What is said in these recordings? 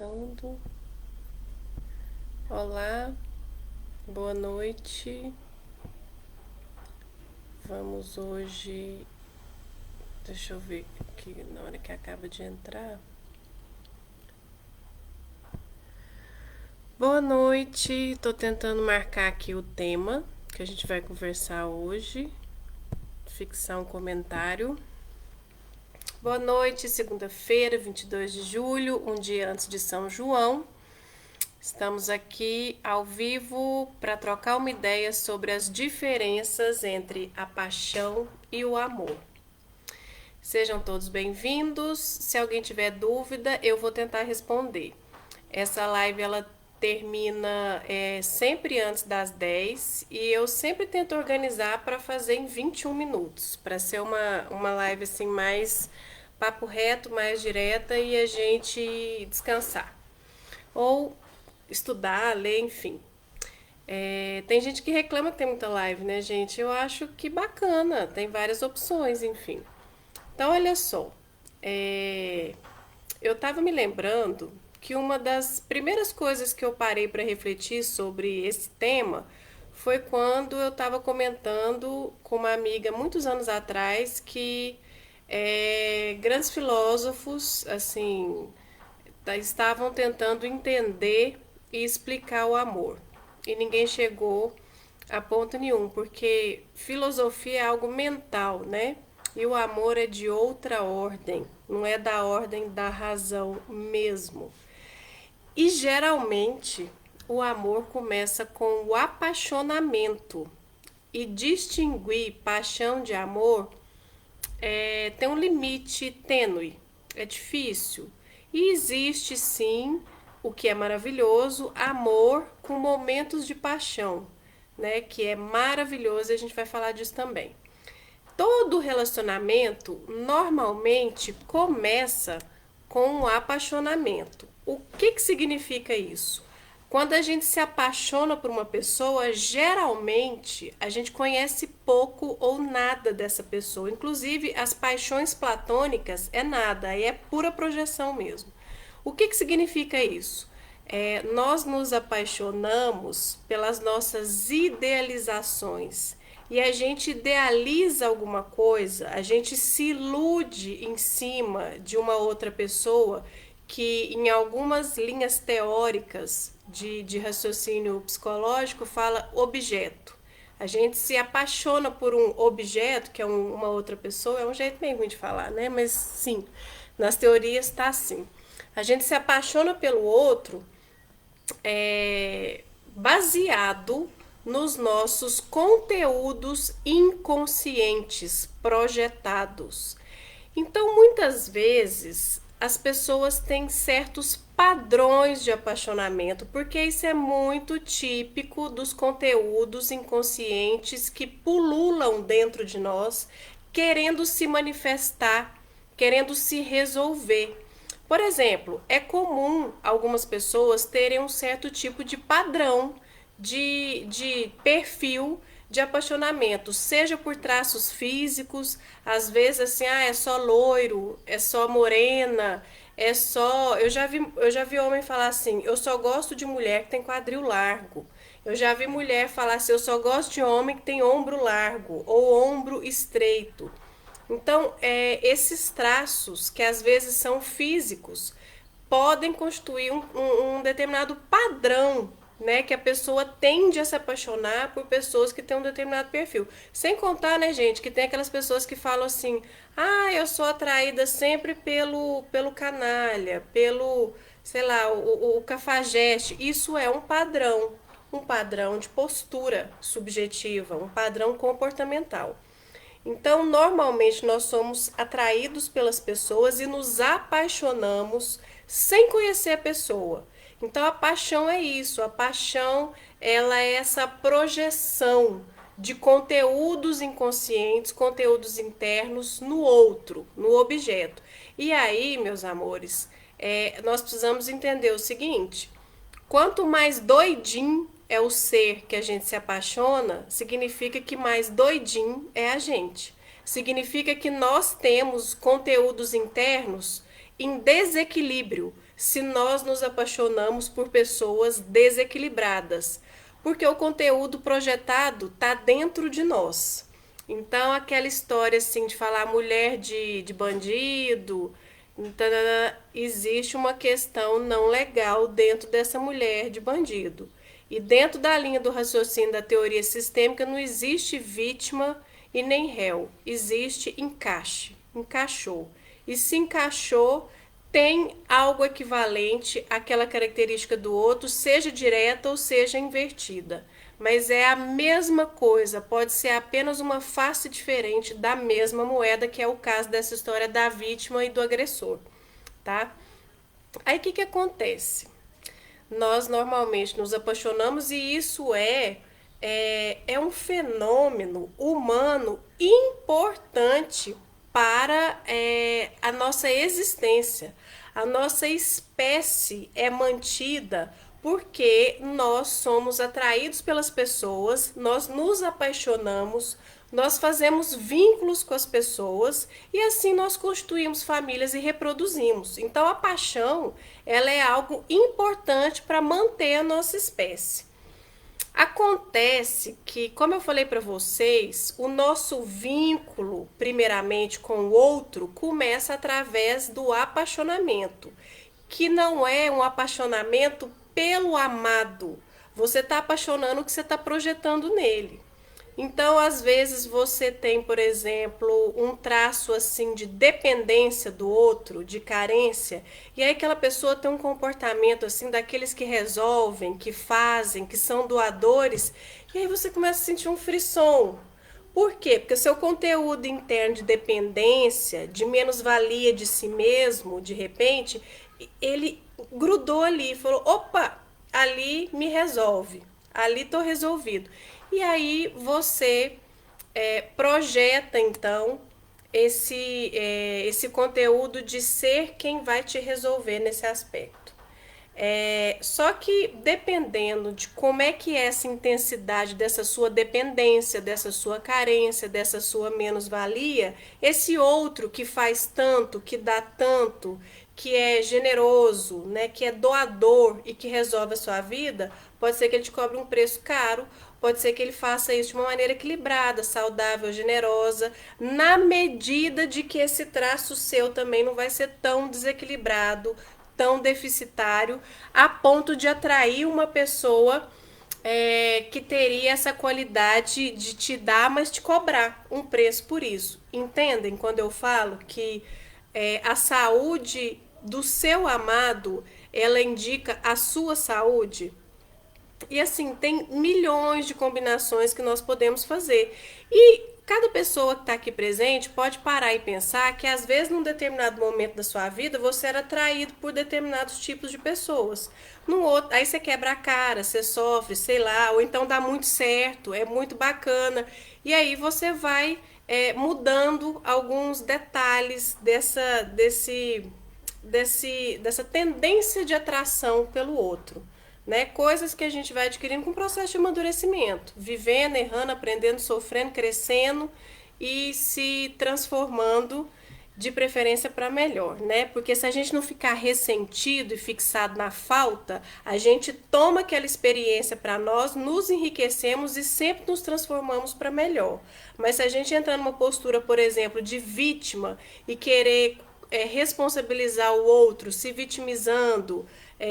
Tentando. Olá, boa noite. Vamos hoje. Deixa eu ver aqui na hora que acaba de entrar. Boa noite, tô tentando marcar aqui o tema que a gente vai conversar hoje. Fixar um comentário. Boa noite, segunda-feira, 22 de julho, um dia antes de São João. Estamos aqui ao vivo para trocar uma ideia sobre as diferenças entre a paixão e o amor. Sejam todos bem-vindos. Se alguém tiver dúvida, eu vou tentar responder. Essa live ela termina sempre antes das 10 e eu sempre tento organizar para fazer em 21 minutos, para ser uma live assim mais papo reto, mais direta e a gente descansar. Ou estudar, ler, enfim. Tem gente que reclama que tem muita live, né, gente? Eu acho que bacana, tem várias opções, enfim. Então, olha só, eu estava me lembrando que uma das primeiras coisas que eu parei para refletir sobre esse tema foi quando eu estava comentando com uma amiga muitos anos atrás que grandes filósofos, assim, estavam tentando entender e explicar o amor. E ninguém chegou a ponto nenhum, porque filosofia é algo mental, né? E o amor é de outra ordem, não é da ordem da razão mesmo. E geralmente o amor começa com o apaixonamento. E distinguir paixão de amor tem um limite tênue, é difícil. E existe sim, o que é maravilhoso, amor com momentos de paixão, né? Que é maravilhoso e a gente vai falar disso também. Todo relacionamento normalmente começa com um apaixonamento. O que significa isso? Quando a gente se apaixona por uma pessoa, geralmente a gente conhece pouco ou nada dessa pessoa. Inclusive, as paixões platônicas é nada, aí é pura projeção mesmo. O que significa isso? Nós nos apaixonamos pelas nossas idealizações. E a gente idealiza alguma coisa, a gente se ilude em cima de uma outra pessoa que, em algumas linhas teóricas de raciocínio psicológico, fala objeto. A gente se apaixona por um objeto, que é uma outra pessoa, é um jeito meio ruim de falar, né? Mas sim, nas teorias está assim. A gente se apaixona pelo outro baseado nos nossos conteúdos inconscientes projetados. Então, muitas vezes, as pessoas têm certos padrões de apaixonamento, porque isso é muito típico dos conteúdos inconscientes que pululam dentro de nós, querendo se manifestar, querendo se resolver. Por exemplo, é comum algumas pessoas terem um certo tipo de padrão de perfil de apaixonamento, seja por traços físicos, às vezes assim, é só loiro, é só morena, é só. Eu já vi homem falar assim, eu só gosto de mulher que tem quadril largo. Eu já vi mulher falar assim, eu só gosto de homem que tem ombro largo ou ombro estreito. Então, esses traços, que às vezes são físicos, podem constituir um determinado padrão, né? Que a pessoa tende a se apaixonar por pessoas que têm um determinado perfil. Sem contar, né, gente, que tem aquelas pessoas que falam assim: eu sou atraída sempre pelo canalha, pelo, sei lá, o cafajeste. Isso é um padrão de postura subjetiva, um padrão comportamental. Então, normalmente nós somos atraídos pelas pessoas e nos apaixonamos sem conhecer a pessoa. Então, a paixão é isso. A paixão, ela é essa projeção de conteúdos inconscientes, conteúdos internos no outro, no objeto. E aí, meus amores, nós precisamos entender o seguinte: quanto mais doidinho é o ser que a gente se apaixona, significa que mais doidinho é a gente. Significa que nós temos conteúdos internos em desequilíbrio. se nós nos apaixonamos por pessoas desequilibradas, porque o conteúdo projetado está dentro de nós. Então, aquela história assim de falar mulher de bandido, então, existe uma questão não legal dentro dessa mulher de bandido. E dentro da linha do raciocínio da teoria sistêmica não existe vítima e nem réu, existe encaixe, encaixou. E se encaixou, tem algo equivalente àquela característica do outro, seja direta ou seja invertida. Mas é a mesma coisa, pode ser apenas uma face diferente da mesma moeda, que é o caso dessa história da vítima e do agressor, tá? Aí o que acontece? Nós normalmente nos apaixonamos e isso é um fenômeno humano importante para a nossa existência. A nossa espécie é mantida porque nós somos atraídos pelas pessoas, nós nos apaixonamos, nós fazemos vínculos com as pessoas e assim nós constituímos famílias e reproduzimos. Então a paixão, ela é algo importante para manter a nossa espécie. Acontece que, como eu falei para vocês, o nosso vínculo, primeiramente com o outro, começa através do apaixonamento, que não é um apaixonamento pelo amado. Você está apaixonando o que você está projetando nele. Então, às vezes você tem, por exemplo, um traço assim de dependência do outro, de carência, e aí aquela pessoa tem um comportamento assim daqueles que resolvem, que fazem, que são doadores, e aí você começa a sentir um frisson. Por quê? Porque o seu conteúdo interno de dependência, de menos-valia de si mesmo, de repente, ele grudou ali, falou: opa, ali me resolve, ali tô resolvido. E aí você projeta então esse conteúdo de ser quem vai te resolver nesse aspecto. Só que dependendo de como é que é essa intensidade dessa sua dependência, dessa sua carência, dessa sua menos-valia, esse outro que faz tanto, que dá tanto, que é generoso, né, que é doador e que resolve a sua vida, pode ser que ele te cobre um preço caro, pode ser que ele faça isso de uma maneira equilibrada, saudável, generosa, na medida de que esse traço seu também não vai ser tão desequilibrado, tão deficitário, a ponto de atrair uma pessoa que teria essa qualidade de te dar, mas te cobrar um preço por isso. Entendem quando eu falo que a saúde do seu amado, ela indica a sua saúde? E assim, tem milhões de combinações que nós podemos fazer. E cada pessoa que está aqui presente pode parar e pensar que às vezes num determinado momento da sua vida você era atraído por determinados tipos de pessoas. No outro, aí você quebra a cara, você sofre, sei lá, ou então dá muito certo, é muito bacana. E aí você vai mudando alguns detalhes dessa tendência de atração pelo outro. Né? Coisas que a gente vai adquirindo com o processo de amadurecimento, vivendo, errando, aprendendo, sofrendo, crescendo e se transformando de preferência para melhor, né? Porque se a gente não ficar ressentido e fixado na falta, a gente toma aquela experiência para nós, nos enriquecemos e sempre nos transformamos para melhor. Mas se a gente entrar numa postura, por exemplo, de vítima e querer responsabilizar o outro, se vitimizando,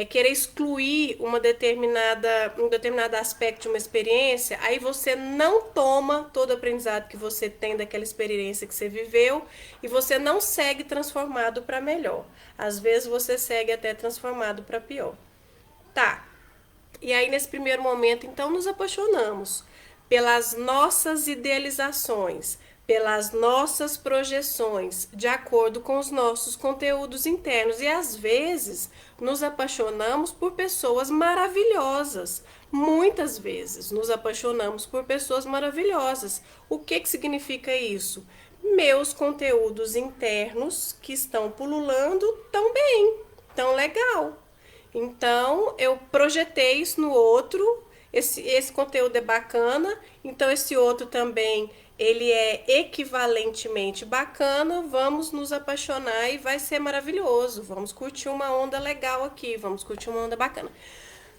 querer excluir um determinado aspecto de uma experiência, aí você não toma todo o aprendizado que você tem daquela experiência que você viveu e você não segue transformado para melhor. Às vezes você segue até transformado para pior. Tá. E aí nesse primeiro momento, então, nos apaixonamos pelas nossas idealizações, pelas nossas projeções, de acordo com os nossos conteúdos internos. E às vezes nos apaixonamos por pessoas maravilhosas. Muitas vezes nos apaixonamos por pessoas maravilhosas. O que significa isso? Meus conteúdos internos que estão pululando tão bem, tão legal. Então eu projetei isso no outro esse conteúdo é bacana, então esse outro também ele é equivalentemente bacana, vamos nos apaixonar e vai ser maravilhoso. Vamos curtir uma onda legal aqui, vamos curtir uma onda bacana.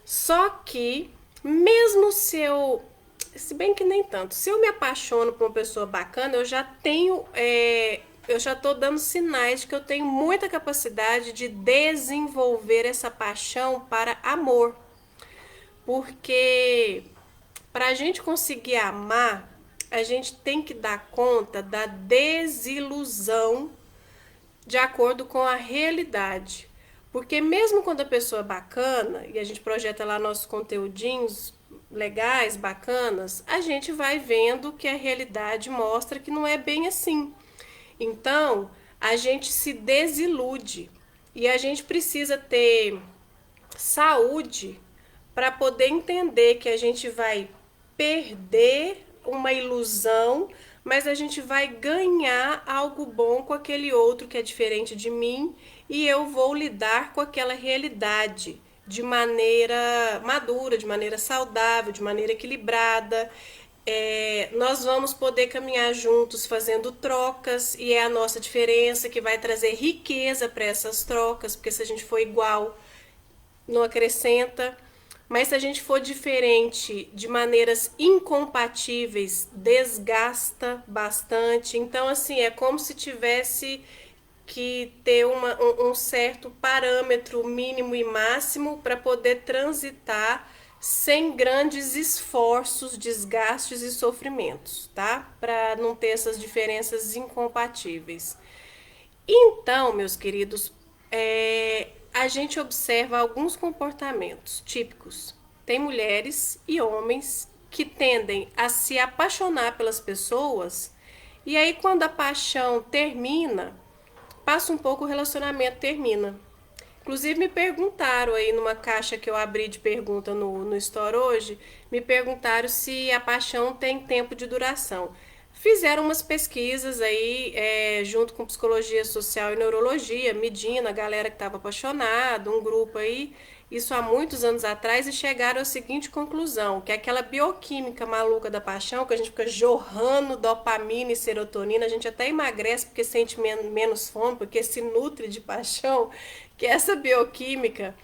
Só que, mesmo se bem que nem tanto, se eu me apaixono por uma pessoa bacana, eu já tenho, eu já tô dando sinais de que eu tenho muita capacidade de desenvolver essa paixão para amor. Porque para a gente conseguir amar, a gente tem que dar conta da desilusão de acordo com a realidade. Porque mesmo quando a pessoa é bacana e a gente projeta lá nossos conteúdinhos legais, bacanas, a gente vai vendo que a realidade mostra que não é bem assim. Então, a gente se desilude e a gente precisa ter saúde para poder entender que a gente vai perder uma ilusão, mas a gente vai ganhar algo bom com aquele outro que é diferente de mim e eu vou lidar com aquela realidade de maneira madura, de maneira saudável, de maneira equilibrada. Nós vamos poder caminhar juntos fazendo trocas e é a nossa diferença que vai trazer riqueza para essas trocas, porque se a gente for igual, não acrescenta. Mas se a gente for diferente de maneiras incompatíveis, desgasta bastante. Então, assim, é como se tivesse que ter um certo parâmetro mínimo e máximo para poder transitar sem grandes esforços, desgastes e sofrimentos, tá? Para não ter essas diferenças incompatíveis. Então, meus queridos, a gente observa alguns comportamentos típicos. Tem mulheres e homens que tendem a se apaixonar pelas pessoas e aí quando a paixão termina, passa um pouco o relacionamento termina. Inclusive me perguntaram aí numa caixa que eu abri de pergunta no Store hoje, me perguntaram se a paixão tem tempo de duração. Fizeram umas pesquisas aí, junto com psicologia social e neurologia, medindo a galera que estava apaixonada, um grupo aí, isso há muitos anos atrás, e chegaram à seguinte conclusão, que aquela bioquímica maluca da paixão, que a gente fica jorrando dopamina e serotonina, a gente até emagrece porque sente menos fome, porque se nutre de paixão, que essa bioquímica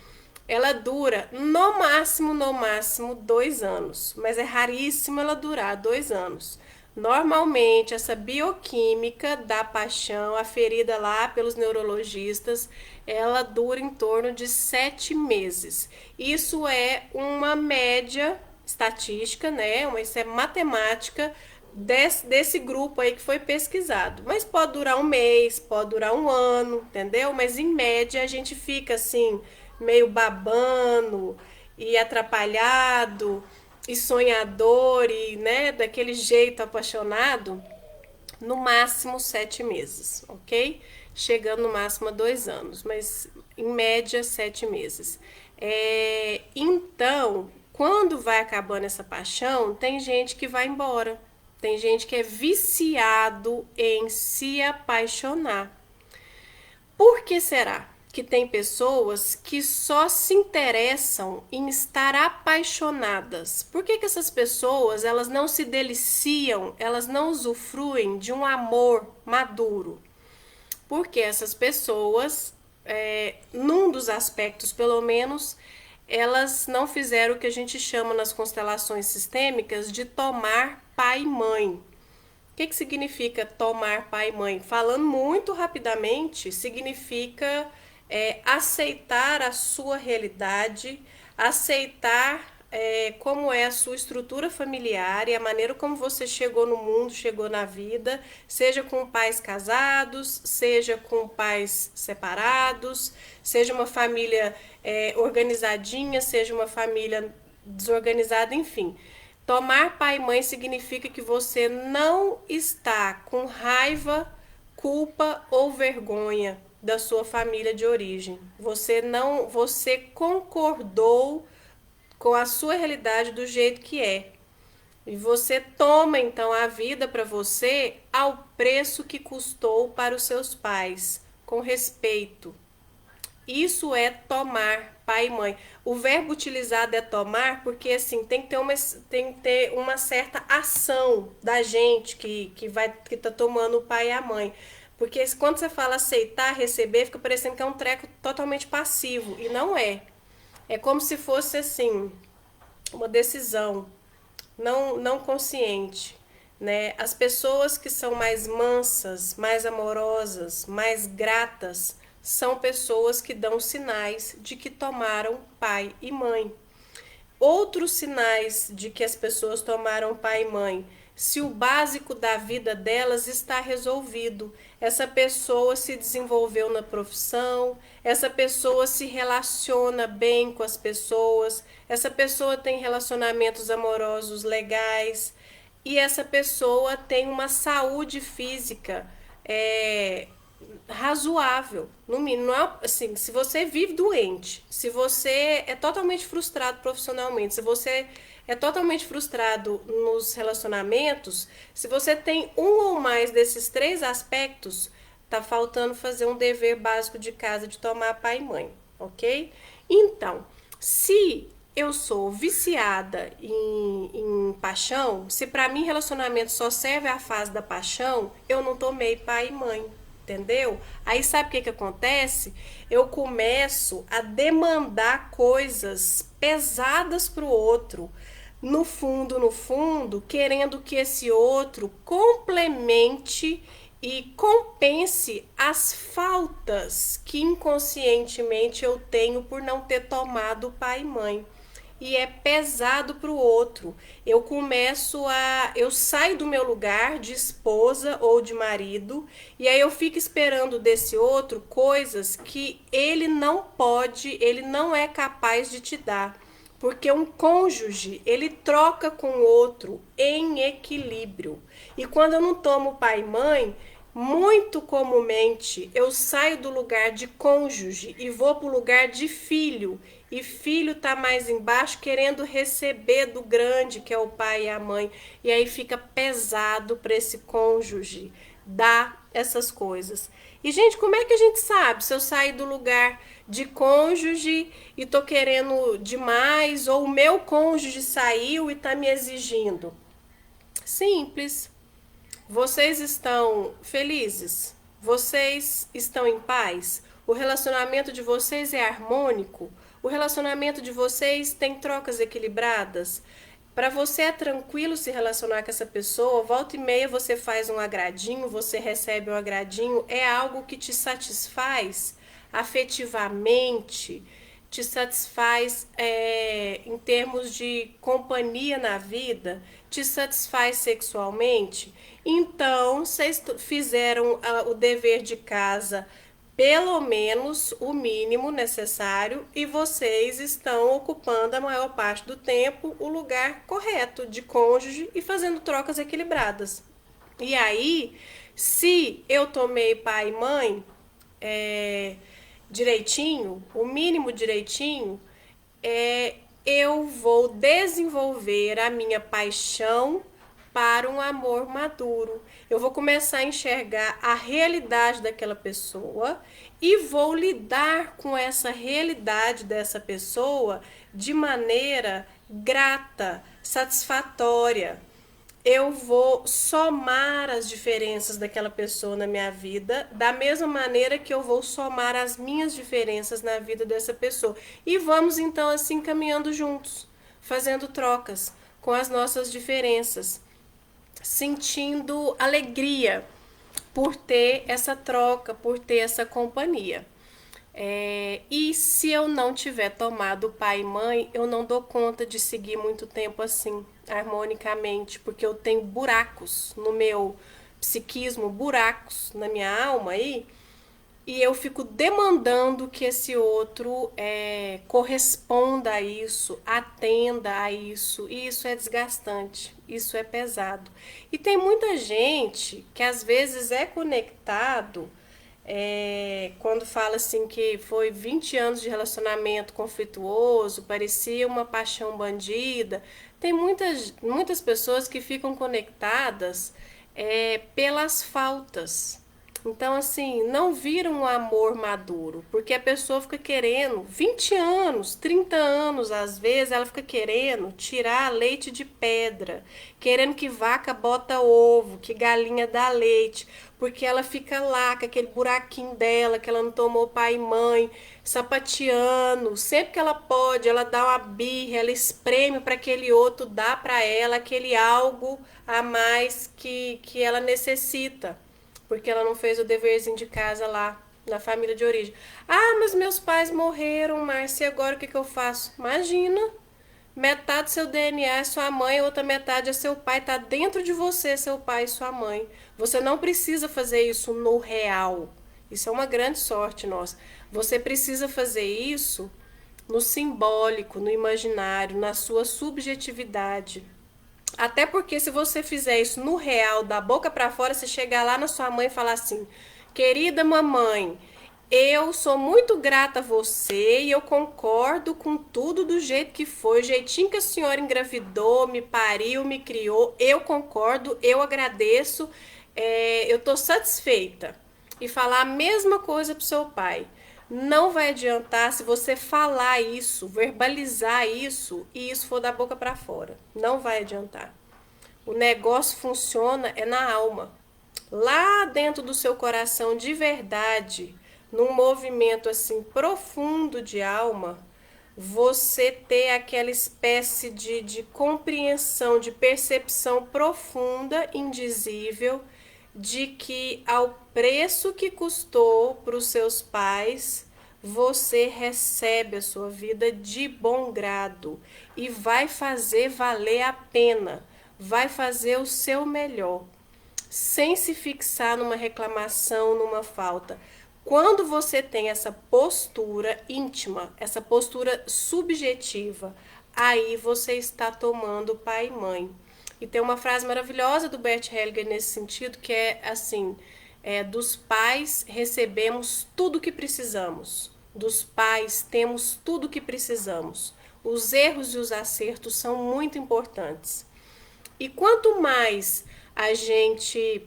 ela dura no máximo 2 anos, mas é raríssimo ela durar 2 anos. Normalmente, essa bioquímica da paixão, aferida lá pelos neurologistas, ela dura em torno de 7 meses. Isso é uma média estatística, né? Isso é matemática desse grupo aí que foi pesquisado. Mas pode durar um mês, pode durar um ano, entendeu? Mas em média a gente fica assim, meio babando e atrapalhado e sonhador e, né, daquele jeito apaixonado, no máximo 7 meses, ok? Chegando no máximo a 2 anos, mas em média 7 meses. Então, quando vai acabando essa paixão, tem gente que vai embora. Tem gente que é viciado em se apaixonar. Por que será que tem pessoas que só se interessam em estar apaixonadas? Por que essas pessoas elas não se deliciam, elas não usufruem de um amor maduro? Porque essas pessoas, num dos aspectos pelo menos, elas não fizeram o que a gente chama nas constelações sistêmicas de tomar pai e mãe. O que significa tomar pai e mãe? Falando muito rapidamente, significa aceitar a sua realidade, aceitar como é a sua estrutura familiar e a maneira como você chegou no mundo, chegou na vida, seja com pais casados, seja com pais separados, seja uma família organizadinha, seja uma família desorganizada, enfim. Tomar pai e mãe significa que você não está com raiva, culpa ou vergonha da sua família de origem. Você concordou com a sua realidade do jeito que é. E você toma então a vida para você ao preço que custou para os seus pais, com respeito. Isso é tomar pai e mãe. O verbo utilizado é tomar, porque assim, tem que ter uma certa ação da gente que tá tomando o pai e a mãe. Porque quando você fala aceitar, receber, fica parecendo que é um treco totalmente passivo. E não é. É como se fosse assim, uma decisão não consciente, né? As pessoas que são mais mansas, mais amorosas, mais gratas, são pessoas que dão sinais de que tomaram pai e mãe. Outros sinais de que as pessoas tomaram pai e mãe, se o básico da vida delas está resolvido, essa pessoa se desenvolveu na profissão, essa pessoa se relaciona bem com as pessoas, essa pessoa tem relacionamentos amorosos legais e essa pessoa tem uma saúde física razoável, no mínimo. Não é assim, se você vive doente, se você é totalmente frustrado profissionalmente, se você é totalmente frustrado nos relacionamentos, se você tem um ou mais desses três aspectos, tá faltando fazer um dever básico de casa de tomar pai e mãe, ok? Então, se eu sou viciada em paixão, se para mim relacionamento só serve a fase da paixão, eu não tomei pai e mãe, entendeu? Aí sabe o que acontece? Eu começo a demandar coisas pesadas pro outro. No fundo, querendo que esse outro complemente e compense as faltas que inconscientemente eu tenho por não ter tomado pai e mãe. E é pesado para o outro. Eu saio do meu lugar de esposa ou de marido e aí eu fico esperando desse outro coisas que ele não pode, ele não é capaz de te dar. Porque um cônjuge, ele troca com o outro em equilíbrio. E quando eu não tomo pai e mãe, muito comumente eu saio do lugar de cônjuge e vou para o lugar de filho. E filho tá mais embaixo querendo receber do grande, que é o pai e a mãe. E aí fica pesado para esse cônjuge dar essas coisas. E, gente, como é que a gente sabe se eu sair do lugar de cônjuge e tô querendo demais, ou o meu cônjuge saiu e tá me exigindo? Simples. Vocês estão felizes? Vocês estão em paz? O relacionamento de vocês é harmônico? O relacionamento de vocês tem trocas equilibradas? Para você é tranquilo se relacionar com essa pessoa? Volta e meia você faz um agradinho, você recebe um agradinho, é algo que te satisfaz afetivamente, te satisfaz em termos de companhia na vida, te satisfaz sexualmente? Então, vocês fizeram o dever de casa, pelo menos o mínimo necessário, e vocês estão ocupando a maior parte do tempo o lugar correto de cônjuge e fazendo trocas equilibradas. E aí, se eu tomei pai e mãe direitinho, o mínimo direitinho, eu vou desenvolver a minha paixão para um amor maduro. Eu vou começar a enxergar a realidade daquela pessoa e vou lidar com essa realidade dessa pessoa de maneira grata, satisfatória. Eu vou somar as diferenças daquela pessoa na minha vida, da mesma maneira que eu vou somar as minhas diferenças na vida dessa pessoa. E vamos então assim caminhando juntos, fazendo trocas com as nossas diferenças, sentindo alegria por ter essa troca, por ter essa companhia. E se eu não tiver tomado pai e mãe, eu não dou conta de seguir muito tempo assim, harmonicamente, porque eu tenho buracos no meu psiquismo, buracos na minha alma aí, e eu fico demandando que esse outro corresponda a isso, atenda a isso, e isso é desgastante, isso é pesado. E tem muita gente que às vezes é conectado quando fala assim que foi 20 anos de relacionamento conflituoso, parecia uma paixão bandida. Tem muitas pessoas que ficam conectadas pelas faltas. Então, assim, não vira um amor maduro, porque a pessoa fica querendo, 20 anos, 30 anos, às vezes, ela fica querendo tirar leite de pedra, querendo que vaca bota ovo, que galinha dá leite, porque ela fica lá com aquele buraquinho dela, que ela não tomou pai e mãe, sapateando, sempre que ela pode, ela dá uma birra, ela espreme para aquele outro dar para ela aquele algo a mais que ela necessita porque ela não fez o deverzinho de casa lá na família de origem. Ah, mas meus pais morreram, Márcia, e agora o que, que eu faço? Imagina, metade do seu DNA é sua mãe, outra metade é seu pai, tá dentro de você, seu pai e sua mãe. Você não precisa fazer isso no real. Isso é uma grande sorte nossa. Você precisa fazer isso no simbólico, no imaginário, na sua subjetividade. Até porque se você fizer isso no real, da boca para fora, você chegar lá na sua mãe e falar assim: "Querida mamãe, eu sou muito grata a você e eu concordo com tudo do jeito que foi, o jeitinho que a senhora engravidou, me pariu, me criou. Eu concordo, eu agradeço, eu tô satisfeita." E falar a mesma coisa pro seu pai. Não vai adiantar se você falar isso, verbalizar isso e isso for da boca para fora. Não vai adiantar. O negócio funciona é na alma. Lá dentro do seu coração de verdade, num movimento assim profundo de alma, você ter aquela espécie de compreensão, de percepção profunda, indizível, de que ao preço que custou para os seus pais, você recebe a sua vida de bom grado e vai fazer valer a pena, vai fazer o seu melhor, sem se fixar numa reclamação, numa falta. Quando você tem essa postura íntima, essa postura subjetiva, aí você está tomando pai e mãe. E tem uma frase maravilhosa do Bert Hellinger nesse sentido, que é assim: dos pais recebemos tudo o que precisamos, dos pais temos tudo o que precisamos. Os erros e os acertos são muito importantes. E quanto mais a gente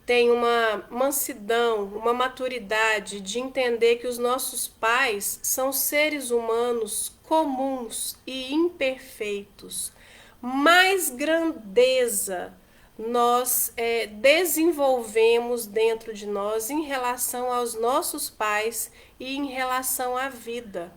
tem uma mansidão, uma maturidade de entender que os nossos pais são seres humanos comuns e imperfeitos, mais grandeza nós desenvolvemos dentro de nós em relação aos nossos pais e em relação à vida,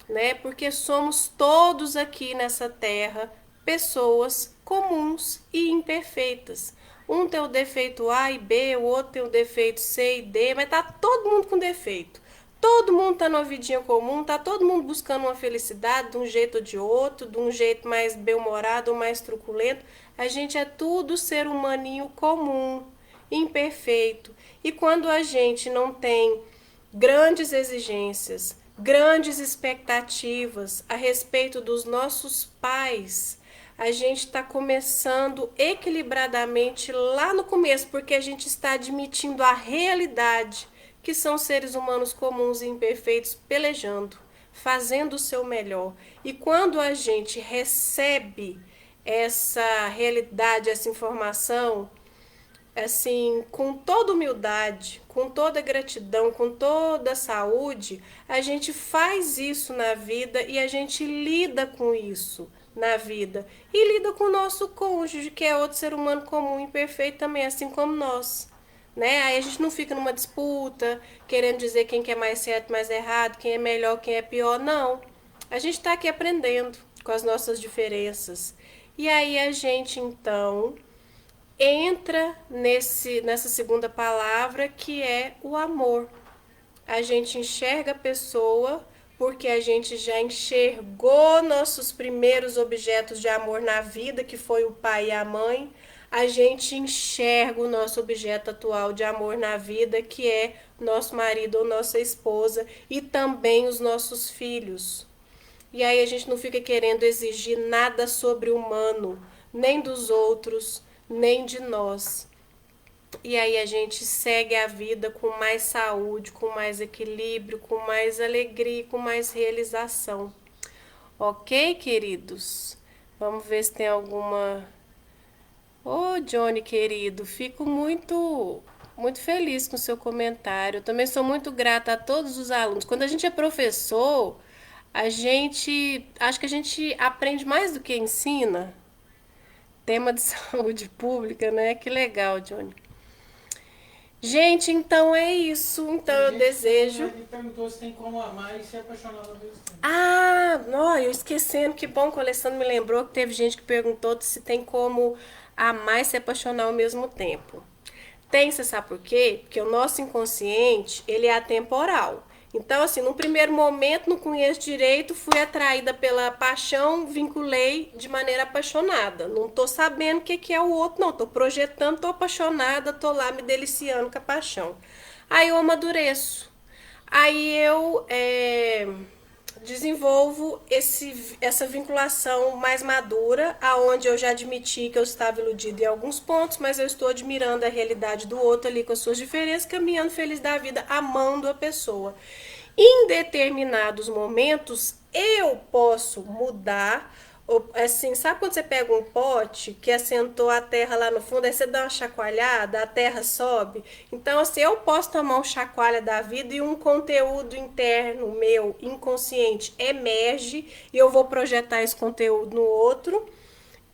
né? Porque somos todos aqui nessa terra pessoas comuns e imperfeitas. Um tem o defeito A e B, o outro tem o defeito C e D, mas tá todo mundo com defeito. Todo mundo tá numa vidinha comum, tá todo mundo buscando uma felicidade de um jeito ou de outro, de um jeito mais bem-humorado ou mais truculento. A gente é tudo ser humaninho comum, imperfeito. E quando a gente não tem grandes exigências, grandes expectativas a respeito dos nossos pais, a gente está começando equilibradamente lá no começo, porque a gente está admitindo a realidade que são seres humanos comuns e imperfeitos pelejando, fazendo o seu melhor. E quando a gente recebe essa realidade, essa informação, assim, com toda humildade, com toda gratidão, com toda saúde, a gente faz isso na vida e a gente lida com isso na vida. E lida com o nosso cônjuge, que é outro ser humano comum e imperfeito também, assim como nós. Né? Aí a gente não fica numa disputa, querendo dizer quem que é mais certo, mais errado, quem é melhor, quem é pior. Não. A gente está aqui aprendendo com as nossas diferenças. E aí a gente, então, entra nessa segunda palavra, que é o amor. A gente enxerga a pessoa porque a gente já enxergou nossos primeiros objetos de amor na vida, que foi o pai e a mãe. A gente enxerga o nosso objeto atual de amor na vida, que é nosso marido ou nossa esposa, e também os nossos filhos. E aí a gente não fica querendo exigir nada sobre-humano, nem dos outros, nem de nós. E aí a gente segue a vida com mais saúde, com mais equilíbrio, com mais alegria, com mais realização. Ok, queridos? Vamos ver se tem alguma. Ô, Johnny querido, fico muito feliz com o seu comentário. Eu também sou muito grata a todos os alunos. Quando a gente é professor, acho que a gente aprende mais do que ensina. Tema de saúde pública, né? Que legal, Johnny. Gente, então é isso. Então Tem eu gente que desejo. ele perguntou se tem como amar e se apaixonar ao mesmo tempo. Ah, não, eu esquecendo, que bom que o Alessandro me lembrou que teve gente que perguntou se tem como amar e se apaixonar ao mesmo tempo. Tem, você sabe por quê? Porque o nosso inconsciente, ele é atemporal. Então, assim, num primeiro momento, não conheço direito, fui atraída pela paixão, vinculei de maneira apaixonada. Não tô sabendo o que que é o outro, não. Tô projetando, tô apaixonada, tô lá me deliciando com a paixão. Aí eu amadureço. Aí eu desenvolvo essa vinculação mais madura, aonde eu já admiti que eu estava iludida em alguns pontos, mas eu estou admirando a realidade do outro ali com as suas diferenças, caminhando feliz da vida, amando a pessoa. Em determinados momentos, eu posso mudar. Assim, sabe quando você pega um pote que assentou a terra lá no fundo, aí você dá uma chacoalhada, a terra sobe? Então, assim, eu posso tomar um chacoalha da vida e um conteúdo interno meu, inconsciente, emerge e eu vou projetar esse conteúdo no outro.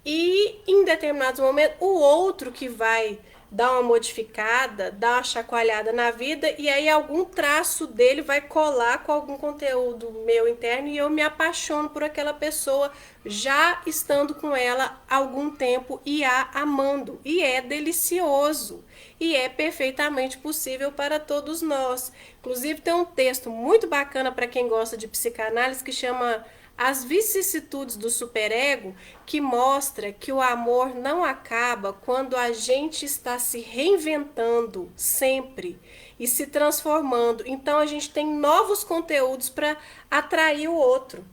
E em determinados momentos, o outro que vai dar uma modificada, dar uma chacoalhada na vida, e aí algum traço dele vai colar com algum conteúdo meu interno e eu me apaixono por aquela pessoa, já estando com ela há algum tempo e a amando. E é delicioso. E é perfeitamente possível para todos nós. Inclusive, tem um texto muito bacana para quem gosta de psicanálise que chama As Vicissitudes do Superego, que mostra que o amor não acaba quando a gente está se reinventando sempre e se transformando. Então a gente tem novos conteúdos para atrair o outro.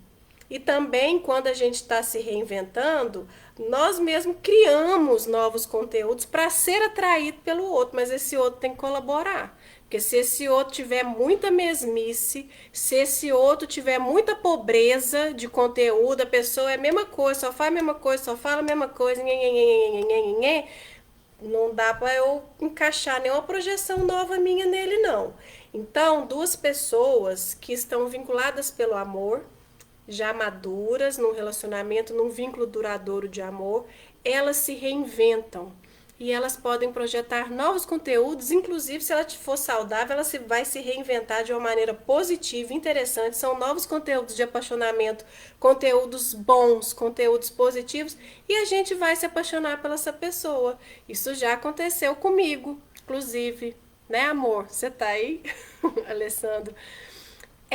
E também, quando a gente está se reinventando, nós mesmos criamos novos conteúdos para ser atraído pelo outro, mas esse outro tem que colaborar. Porque se esse outro tiver muita mesmice, se esse outro tiver muita pobreza de conteúdo, a pessoa é a mesma coisa, só faz a mesma coisa, só fala a mesma coisa, não dá para eu encaixar nenhuma projeção nova minha nele, não. Então, duas pessoas que estão vinculadas pelo amor, já maduras num relacionamento, num vínculo duradouro de amor, elas se reinventam e elas podem projetar novos conteúdos, inclusive se ela for saudável, ela vai se reinventar de uma maneira positiva, interessante. São novos conteúdos de apaixonamento, conteúdos bons, conteúdos positivos, e a gente vai se apaixonar pela essa pessoa. Isso já aconteceu comigo, inclusive, né, amor? Você tá aí, Alessandro?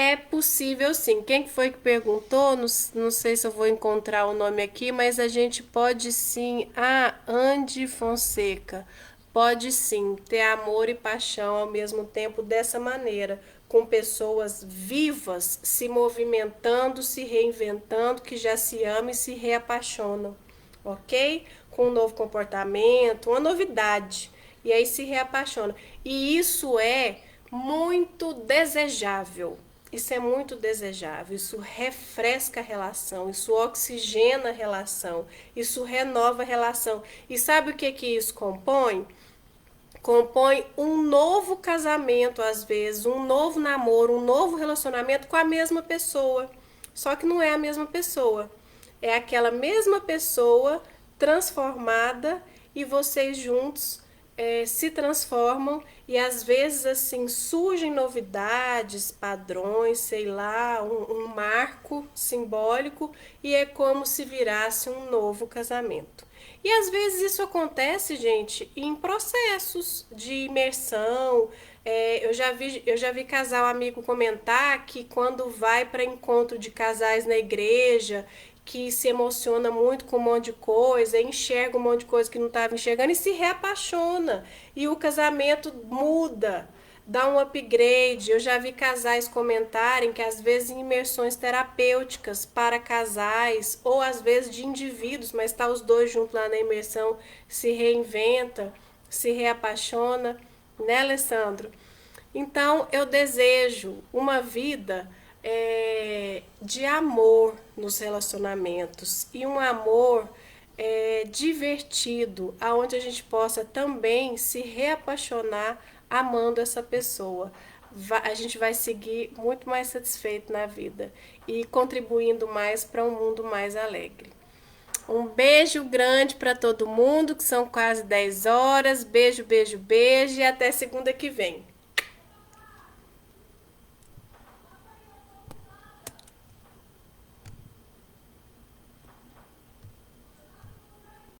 É possível sim. Quem foi que perguntou? Não, não sei se eu vou encontrar o nome aqui, mas a gente pode sim. Ah, Andy Fonseca. Pode sim ter amor e paixão ao mesmo tempo dessa maneira, com pessoas vivas se movimentando, se reinventando, que já se amam e se reapaixonam, ok? Com um novo comportamento, uma novidade. E aí se reapaixona. E isso é muito desejável. Isso é muito desejável, isso refresca a relação, isso oxigena a relação, isso renova a relação. E sabe o que que isso compõe? Compõe um novo casamento, às vezes, um novo namoro, um novo relacionamento com a mesma pessoa. Só que não é a mesma pessoa. É aquela mesma pessoa transformada e vocês juntos se transformam e às vezes assim surgem novidades, padrões, sei lá, um marco simbólico e é como se virasse um novo casamento. E às vezes isso acontece, gente, em processos de imersão. Eu já vi casal amigo comentar que quando vai para encontro de casais na igreja, que se emociona muito com um monte de coisa, enxerga um monte de coisa que não estava enxergando e se reapaixona. E o casamento muda, dá um upgrade. Eu já vi casais comentarem que às vezes em imersões terapêuticas para casais, ou às vezes de indivíduos, mas tá os dois juntos lá na imersão, se reinventa, se reapaixona, né, Alessandro? Então eu desejo uma vida de amor nos relacionamentos e um amor divertido, aonde a gente possa também se reapaixonar amando essa pessoa. A gente vai seguir muito mais satisfeito na vida e contribuindo mais para um mundo mais alegre. Um beijo grande para todo mundo, que são quase 10 horas. Beijo, beijo, beijo e até segunda que vem.